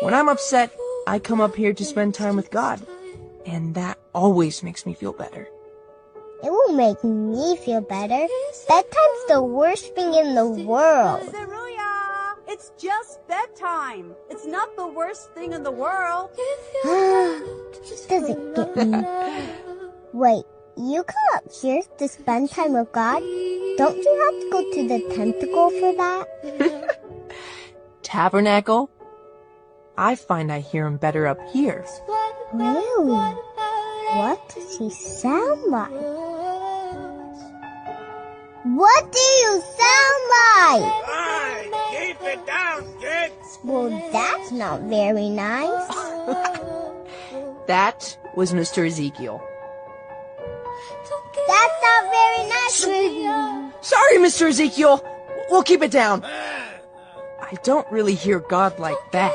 When I'm upset, I come up here to spend time with God, and that always makes me feel better. It will make me feel better. Bedtime's the worst thing in the world. Zeruya, it's just bedtime. It's not the worst thing in the world. Doesn't get me. Wait, you come up here to spend time with God? Don't you have to go to the tentacle for that? Tabernacle? I find I hear him better up here. Really? What does he sound like? What do you sound like? Hey, keep it down, kids! Well, that's not very nice. That was Mr. Ezekiel. That's not very nice. Sorry, Mr. Ezekiel. We'll keep it down. I don't really hear God like that.